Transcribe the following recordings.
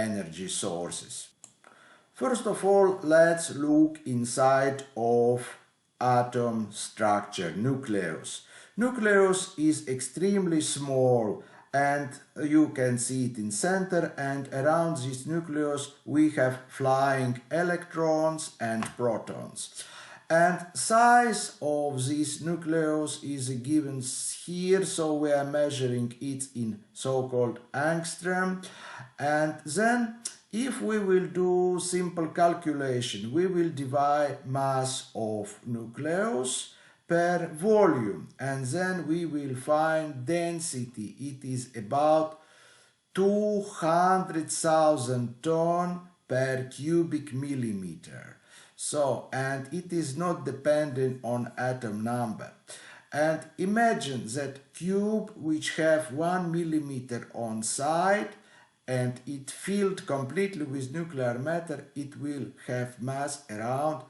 energy sources. First of all, let's look inside of atom structure, nucleus. Nucleus is extremely small, and you can see it in center, and around this nucleus we have flying electrons and protons. And size of this nucleus is given here, so we are measuring it in so-called angstrom. And then if we will do simple calculation, we will divide mass of nucleus per volume, and then we will find density. It is about 200,000 ton per cubic millimeter. So, and it is not dependent on atom number. And imagine that cube which have 1 millimeter on side and it filled completely with nuclear matter, it will have mass around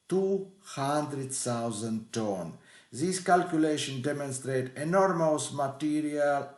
200,000 ton. This calculation demonstrates enormous material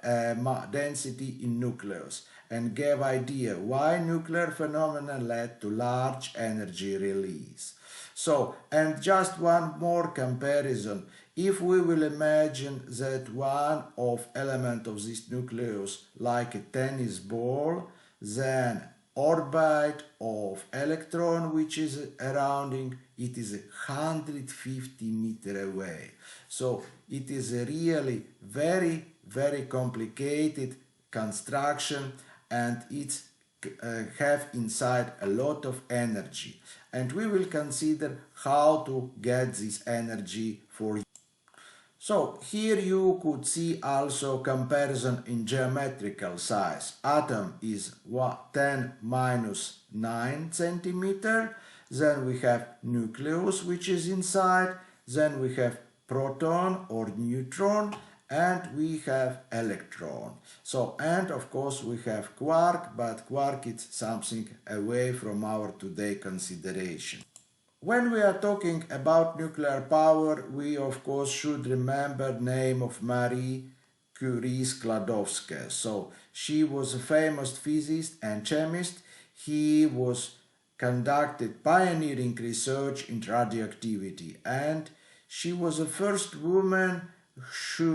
density in nucleus and gave idea why nuclear phenomena led to large energy release. So, and just one more comparison. If we will imagine that one of element of this nucleus like a tennis ball, then orbit of electron which is surrounding it is 150 meters away. So it is a really very complicated construction, and it's have inside a lot of energy, and we will consider how to get this energy for you. So here you could see also comparison in geometrical size. Atom is 10 minus 9 centimeter. Then we have nucleus which is inside. Then we have proton or neutron, and we have electron. So, and of course we have quark, but quark is something away from our today consideration. When we are talking about nuclear power, we of course should remember the name of Marie Curie Skłodowska. So she was a famous physicist and chemist. He was conducted pioneering research in radioactivity, and she was the first woman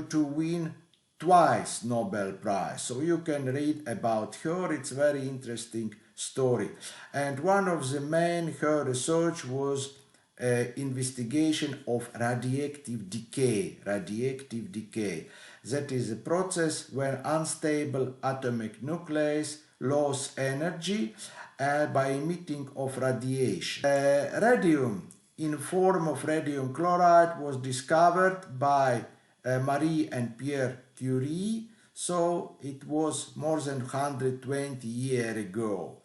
to win twice Nobel Prize. So you can read about her, it's very interesting story. And one of the main her research was investigation of radioactive decay. Radioactive decay. That is a process when unstable atomic nucleus lose energy by emitting of radiation. Radium in form of radium chloride was discovered by Marie and Pierre Curie, so it was more than 120 years ago.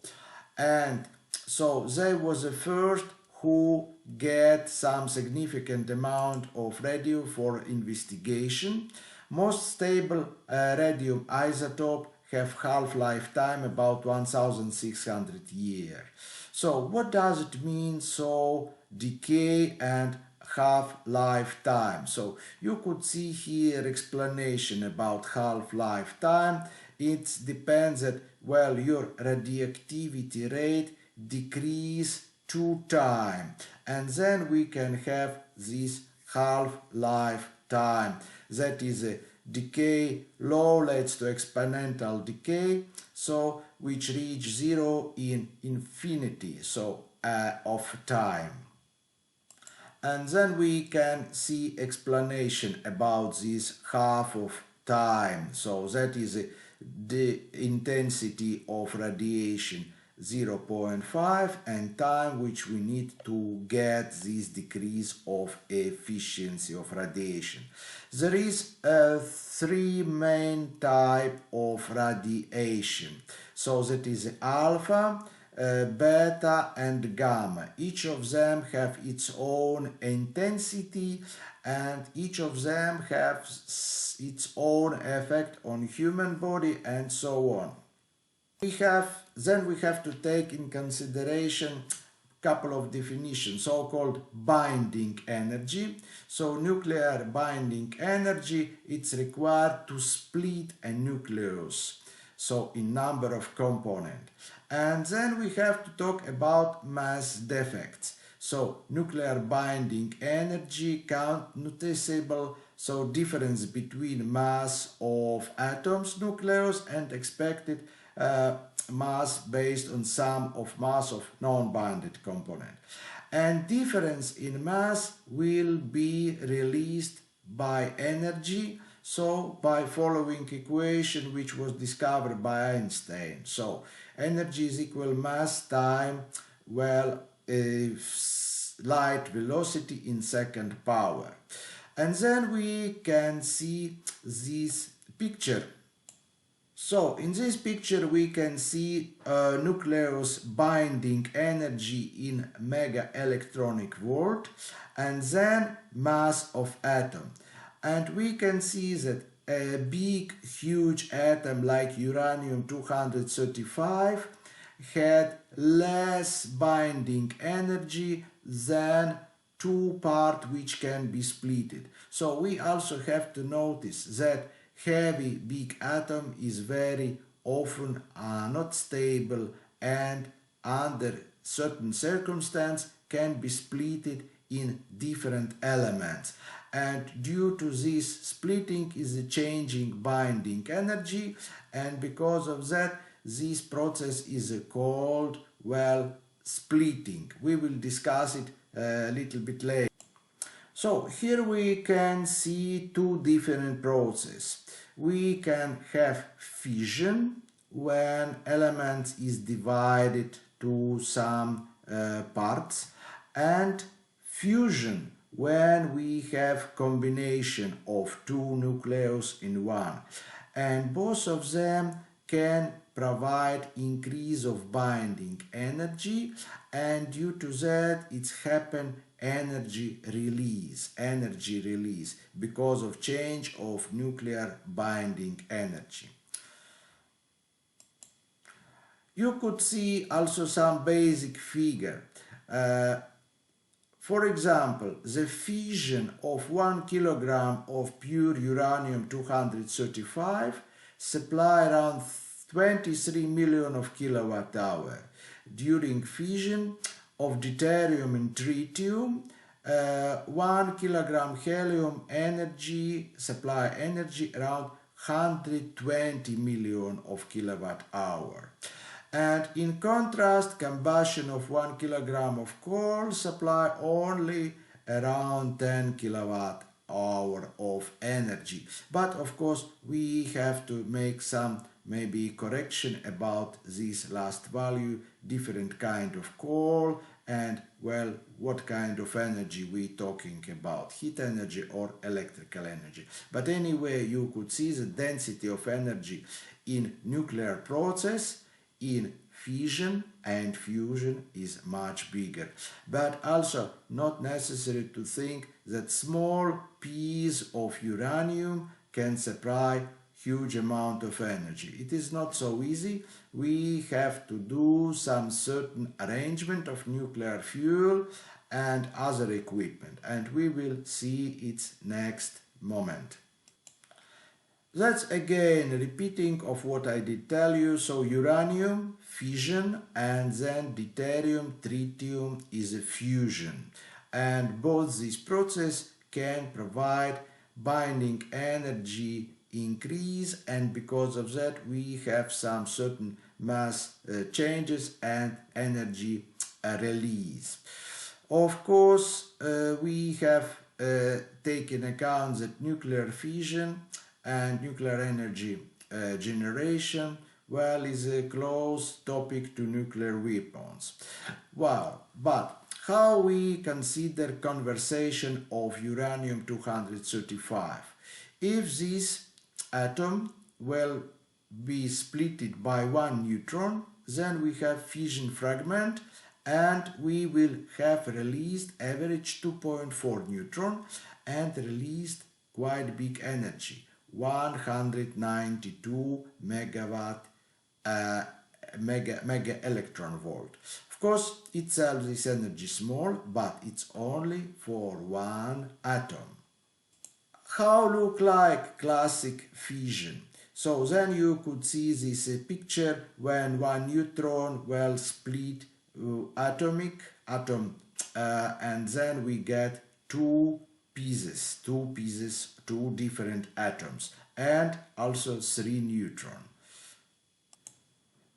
And so they was the first who get some significant amount of radium for investigation. Most stable radium isotope have half-life time about 1600 years. So what does it mean, so decay and half-life time? So you could see here explanation about half-life time. It depends that, well, your radioactivity rate decrease 2 times, and then we can have this half-life time. That is a decay low leads to exponential decay, so which reach 0 in infinity, so of time. And then we can see explanation about this half of time. So that is the intensity of radiation 0.5 and time which we need to get this decrease of efficiency of radiation. There is 3 main type of radiation. So that is alpha, beta and gamma. Each of them have its own intensity, and each of them has its own effect on human body and so on. Then we have to take in consideration a couple of definitions, so-called binding energy. So nuclear binding energy, it's required to split a nucleus. so in number of components. And then we have to talk about mass defects. So nuclear binding energy, count noticeable, so difference between mass of atoms, nucleus, and expected mass based on sum of mass of non-bounded component. And difference in mass will be released by energy, so by following equation which was discovered by Einstein. So energy is equal mass time, well, light velocity in second power. And then we can see this picture. So in this picture we can see nucleus binding energy in mega electronic volt and then mass of atom. And we can see that a big huge atom like uranium-235 had less binding energy than two parts which can be splitted. So we also have to notice that heavy big atom is very often not stable and under certain circumstances can be splitted in different elements. And due to this splitting is a changing binding energy, and because of that this process is called, well, splitting. We will discuss it a little bit later. So here we can see two different processes. We can have fission when element is divided to some parts, and fusion when we have combination of two nucleus in one. And both of them can provide increase of binding energy, and due to that it's happen energy release because of change of nuclear binding energy. You could see also some basic figure. For example, the fission of 1 kilogram of pure uranium-235 supply around 23 million of kilowatt hour. During fission of deuterium and tritium, 1 kilogram helium energy supply energy around 120 million of kilowatt hour. And in contrast, combustion of 1 kilogram of coal supply only around 10 kilowatt hour of energy. But of course we have to make some maybe correction about this last value, different kind of coal, and well, what kind of energy we talking about, heat energy or electrical energy. But anyway, you could see the density of energy in nuclear process in fission and fusion is much bigger. But also not necessary to think that small piece of uranium can supply huge amount of energy. It is not so easy. We have to do some certain arrangement of nuclear fuel and other equipment, and we will see its next moment. That's again repeating of what I did tell you. So uranium, fission, and then deuterium, tritium is a fusion. And both these processes can provide binding energy increase, and because of that we have some certain mass changes and energy release. Of course, we have taken account that nuclear fission and nuclear energy generation, well, is a close topic to nuclear weapons. Well, but how we consider conservation of uranium-235? If this atom will be splitted by one neutron, then we have fission fragment, and we will have released average 2.4 neutron and released quite big energy, 192 mega electron volt. Of course, itself this energy small, but it's only for one atom. How look like classic fission? So then you could see this picture when one neutron will split atom, and then we get two different atoms, and also three neutrons.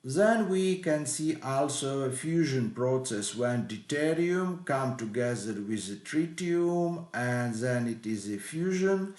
Then we can see also a fusion process when deuterium come together with tritium, and then it is a fusion,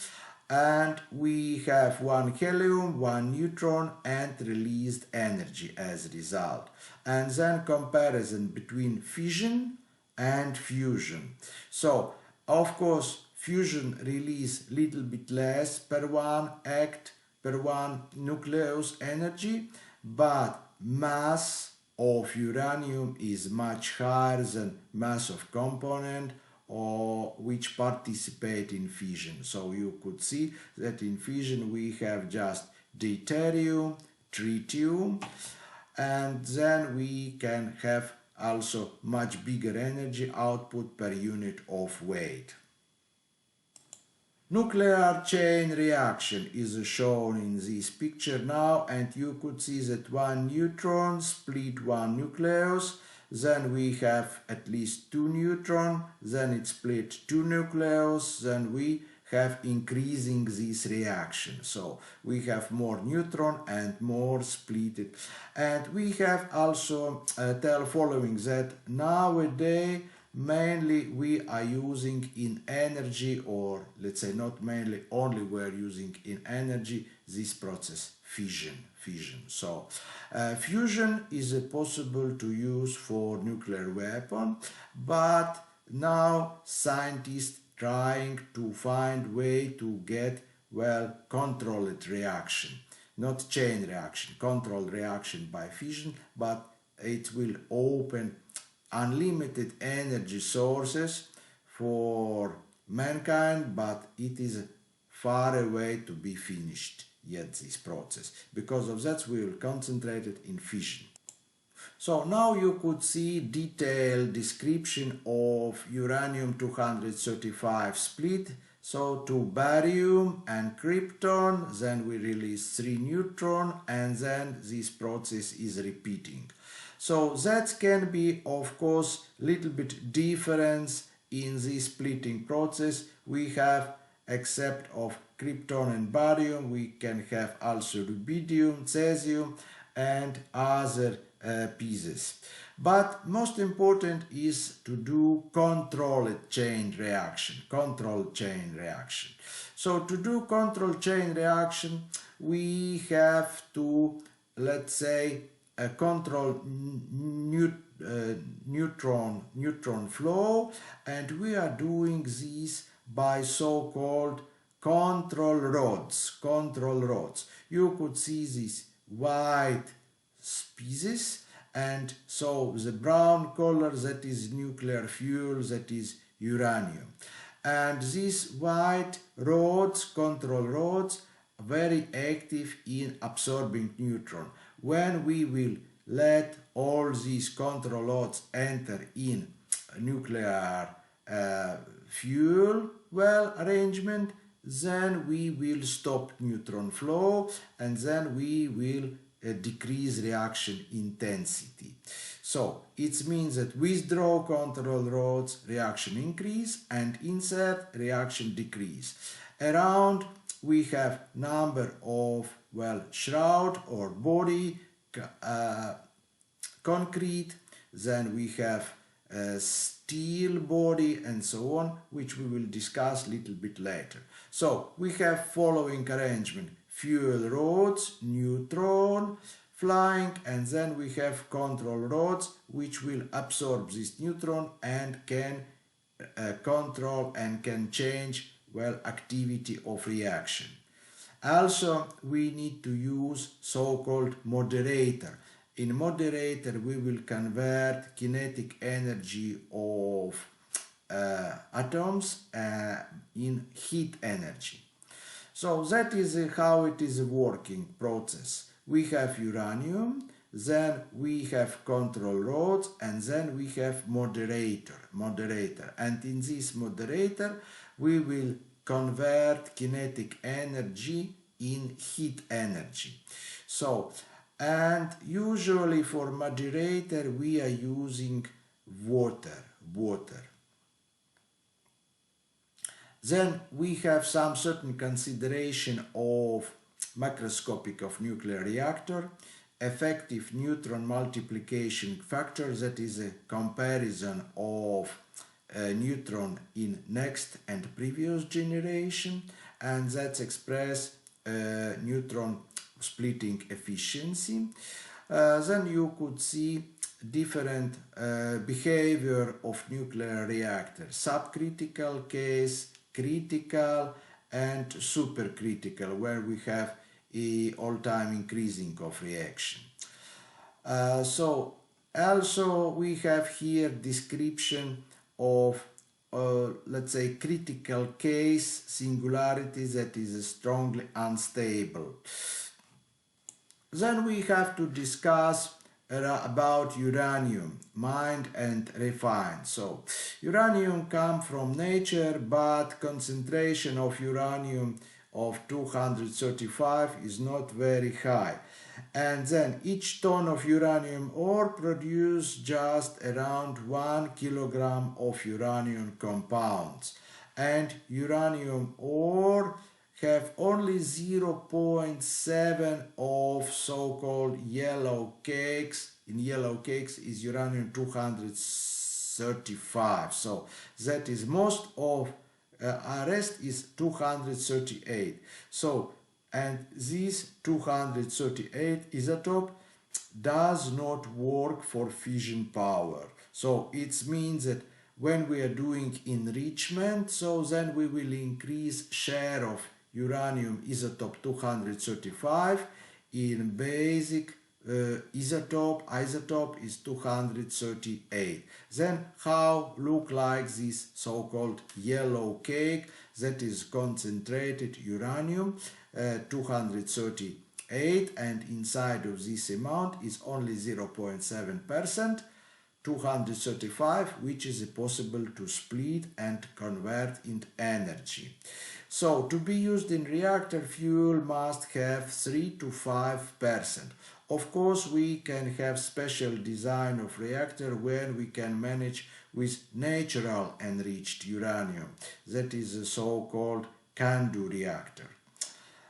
and we have one helium, one neutron, and released energy as a result. And then comparison between fission and fusion. So of course fusion release little bit less per one act, per one nucleus energy, but mass of uranium is much higher than mass of component or which participate in fission. So you could see that in fission we have just deuterium, tritium, and then we can have also much bigger energy output per unit of weight. Nuclear chain reaction is shown in this picture now, and you could see that one neutron split one nucleus, then we have at least two neutrons, then it split two nucleus, then we have increasing this reaction. So we have more neutron and more split. And we have also tell following that nowadays mainly we are using in energy, or let's say not mainly, only we're using in energy this process fission. So fusion is possible to use for nuclear weapon, but now scientists trying to find way to get controlled reaction, not chain reaction, controlled reaction by fission, but it will open unlimited energy sources for mankind, but it is far away to be finished yet this process. Because of that we will concentrate it in fission. So now you could see detailed description of uranium-235 split. So to barium and krypton, then we release 3 neutrons, and then this process is repeating. So that can be of course little bit difference in this splitting process. We have, except of krypton and barium, we can have also rubidium, cesium, and other pieces. But most important is to do controlled chain reaction. So to do controlled chain reaction, we have to, let's say, control neutron flow, and we are doing this by so-called control rods. You could see these white pieces, and so the brown color, that is nuclear fuel, that is uranium, and these white rods, control rods, very active in absorbing neutron. When we will let all these control rods enter in nuclear fuel arrangement, then we will stop neutron flow, and then we will decrease reaction intensity. So it means that withdraw control rods, reaction increase, and insert, reaction decrease. Around we have number of shroud or body, concrete, then we have steel body, and so on, which we will discuss a little bit later. So we have following arrangement: fuel rods, neutron flying, and then we have control rods which will absorb this neutron and can control and can change activity of reaction. Also we need to use so-called moderator. In moderator we will convert kinetic energy of atoms in heat energy. So that is how it is a working process. We have uranium, then we have control rods, and then we have moderator. And in this moderator we will convert kinetic energy in heat energy. So, and usually for moderator we are using water. Then we have some certain consideration of macroscopic of nuclear reactor, effective neutron multiplication factor, that is a comparison of neutron in next and previous generation, and that's express neutron splitting efficiency. Then you could see different behavior of nuclear reactor: subcritical case, critical, and supercritical, where we have a all-time increasing of reaction. So also we have here description of let's say critical case singularity that is strongly unstable. Then we have to discuss about uranium, mined and refined. So uranium comes from nature, but concentration of uranium of 235 is not very high. And then each ton of uranium ore produces just around 1 kilogram of uranium compounds. And uranium ore have only 0.7 of so-called yellow cakes. In yellow cakes is uranium 235. So that is most of rest is 238. So, and this 238 isotope does not work for fission power. So it means that when we are doing enrichment, so then we will increase share of uranium isotope 235 in basic isotope is 238. Then how look like this so-called yellow cake, that is concentrated uranium 238, and inside of this amount is only 0.7%, 235, which is possible to split and convert into energy. So to be used in reactor, fuel must have 3 to 5%. Of course, we can have special design of reactor where we can manage with natural enriched uranium. That is a so-called can-do reactor.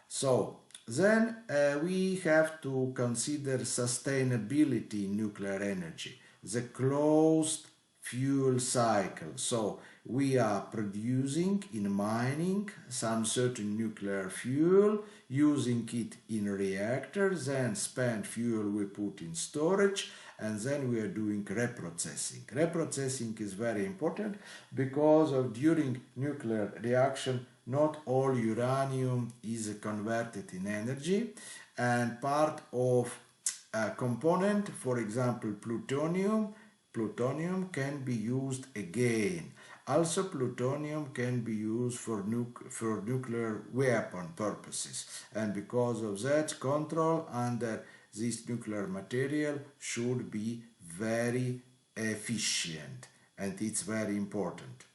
So then we have to consider sustainability in nuclear energy, the closed fuel cycle. So we are producing in mining some certain nuclear fuel, using it in reactors, then spent fuel we put in storage, and then we are doing reprocessing. Reprocessing is very important because of during nuclear reaction not all uranium is converted in energy, and part of a component, for example plutonium can be used again. Also plutonium can be used for nuclear weapon purposes, and because of that, control under this nuclear material should be very efficient, and it's very important.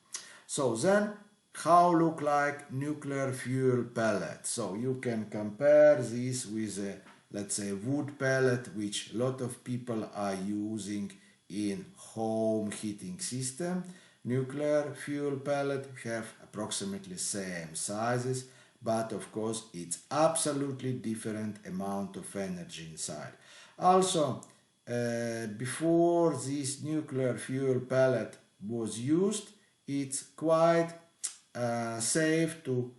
So then how look like nuclear fuel pellet? So you can compare this with a, let's say, wood pellet, which a lot of people are using in home heating system. Nuclear fuel pellet have approximately same sizes, but of course it's absolutely different amount of energy inside. Also, before this nuclear fuel pellet was used, it's quite safe to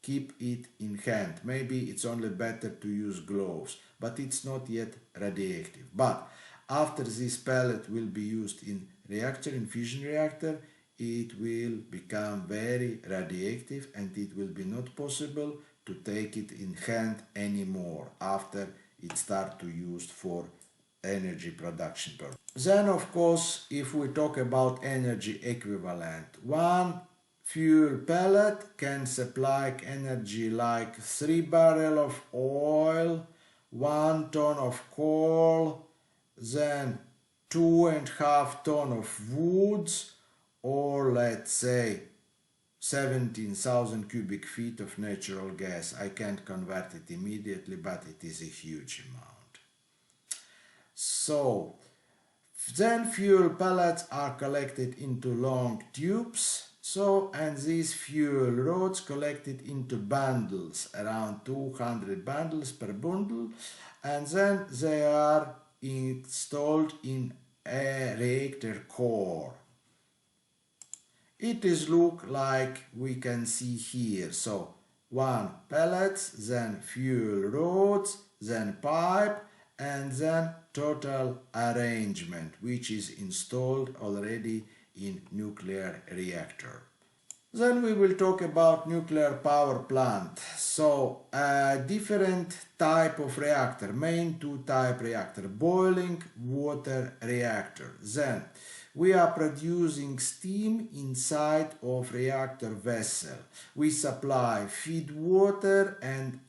keep it in hand. Maybe it's only better to use gloves, but it's not yet radioactive. But after this pellet will be used in reactor, in fission reactor, it will become very radioactive, and it will be not possible to take it in hand anymore after it start to use for energy production purpose. Then of course, if we talk about energy equivalent, one fuel pellet can supply energy like 3 barrels of oil, 1 ton of coal, then 2.5 tons of woods, or let's say 17,000 cubic feet of natural gas. I can't convert it immediately, but it is a huge amount. So then fuel pellets are collected into long tubes. And these fuel rods collected into bundles, around 200 bundles per bundle, and then they are installed in a reactor core. It is look like we can see here. So one pellets, then fuel rods, then pipe, and then total arrangement, which is installed already in nuclear reactor. Then we will talk about nuclear power plant. So different type of reactor, main two type reactor, boiling water reactor. Then we are producing steam inside of reactor vessel. We supply feed water and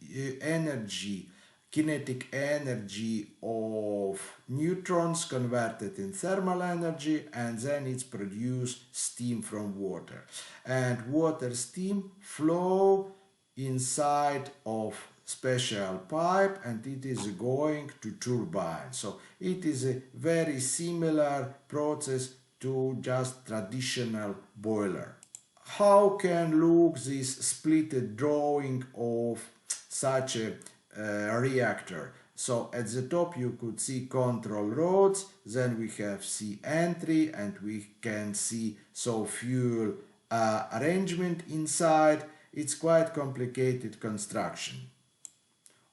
energy, kinetic energy of neutrons converted in thermal energy, and then it's produced steam from water. And water steam flow inside of special pipe, and it is going to turbine. So it is a very similar process to just traditional boiler. How can look this split drawing of such a reactor? So at the top you could see control rods, then we have see entry, and we can see fuel arrangement inside. It's quite complicated construction.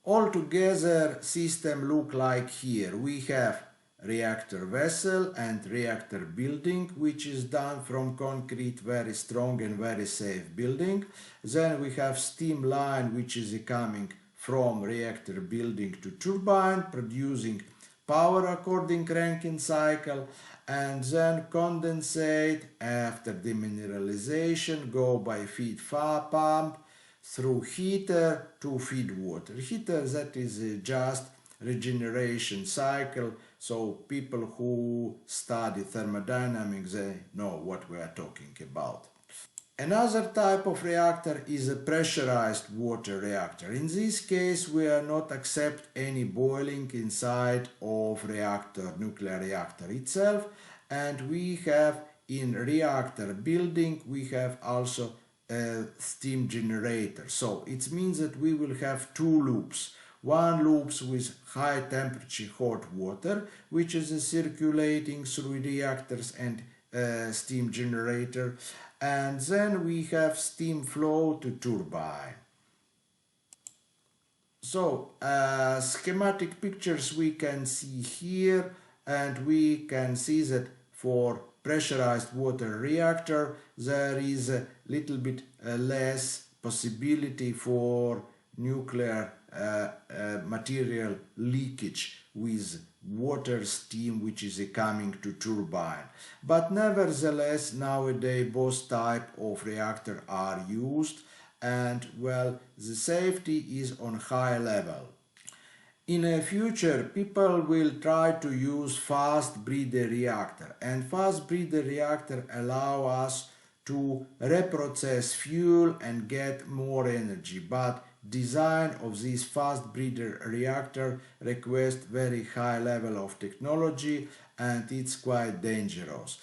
Altogether system look like here. We have reactor vessel and reactor building, which is done from concrete, very strong and very safe building. Then we have steam line, which is coming from reactor building to turbine, producing power according Rankine cycle, and then condensate after demineralization go by feed pump through heater to feed water. Heater, that is just regeneration cycle, so people who study thermodynamics, they know what we are talking about. Another type of reactor is a pressurized water reactor. In this case, we are not accept any boiling inside of reactor, nuclear reactor itself, and we have in reactor building, we have also a steam generator. So it means that we will have two loops. One loops with high temperature hot water, which is circulating through reactors and steam generator, and then we have steam flow to turbine. So schematic pictures we can see here, and we can see that for pressurized water reactor there is a little bit less possibility for nuclear material leakage with water steam which is coming to turbine. But nevertheless, nowadays both type of reactor are used, and well, the safety is on high level. In the future, people will try to use fast breeder reactor, and fast breeder reactor allow us to reprocess fuel and get more energy, but design of this fast breeder reactor requires very high level of technology, and it's quite dangerous.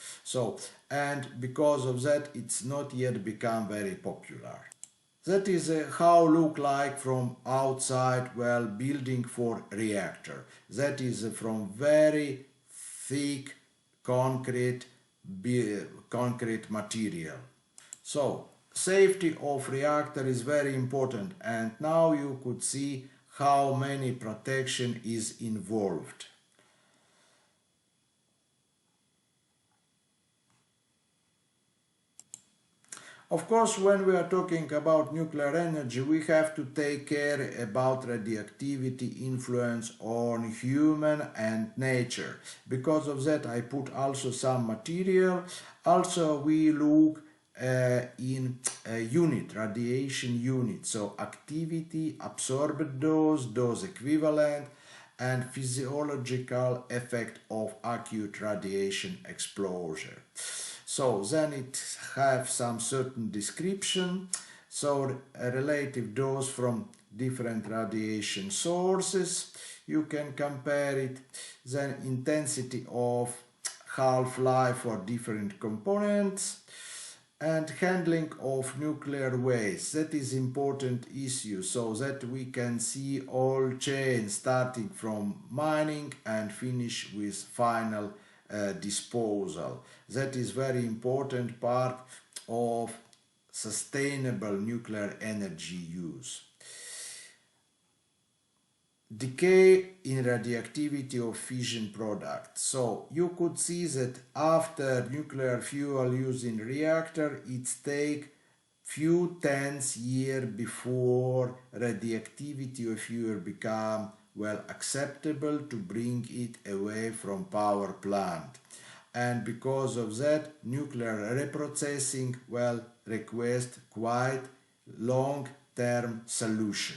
And because of that, it's not yet become very popular. That is how look like from outside, well, building for reactor. That is from very thick concrete material. So safety of reactor is very important, and now you could see how many protection is involved. Of course, when we are talking about nuclear energy, we have to take care about radioactivity influence on human and nature. Because of that, I put also some material. Also, we look in a unit, radiation unit, so activity, absorbed dose, dose equivalent, and physiological effect of acute radiation exposure. So then it have some certain description, so a relative dose from different radiation sources, you can compare it, then intensity of half-life for different components, and handling of nuclear waste. That is important issue, so that we can see all chains starting from mining and finish with final disposal. That is very important part of sustainable nuclear energy use. Decay in radioactivity of fission products. So you could see that after nuclear fuel used in reactor, it takes few tens years before radioactivity of fuel become well acceptable to bring it away from power plant. And because of that, nuclear reprocessing well request quite long-term solution.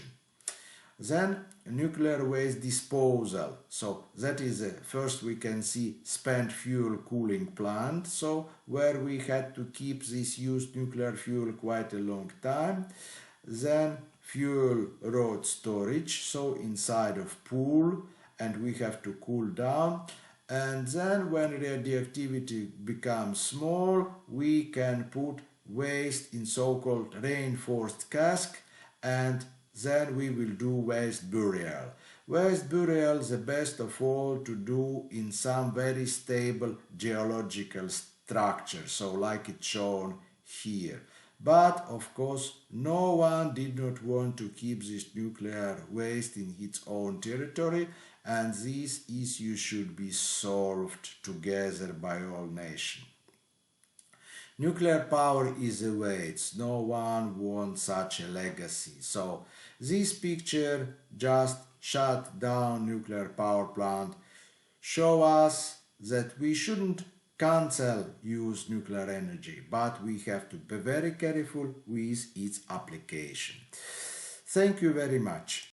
Then nuclear waste disposal. So that is first we can see spent fuel cooling plant. So where we had to keep this used nuclear fuel quite a long time. Then fuel rod storage. So inside of pool, and we have to cool down. And then when radioactivity becomes small, we can put waste in so-called reinforced cask, and then we will do waste burial. Waste burial is the best of all to do in some very stable geological structure, so like it's shown here. But of course, no one did not want to keep this nuclear waste in its own territory, and this issue should be solved together by all nations. Nuclear power is a waste. No one wants such a legacy. So this picture just shut down nuclear power plant show us that we shouldn't cancel use nuclear energy, but we have to be very careful with its application. Thank you very much.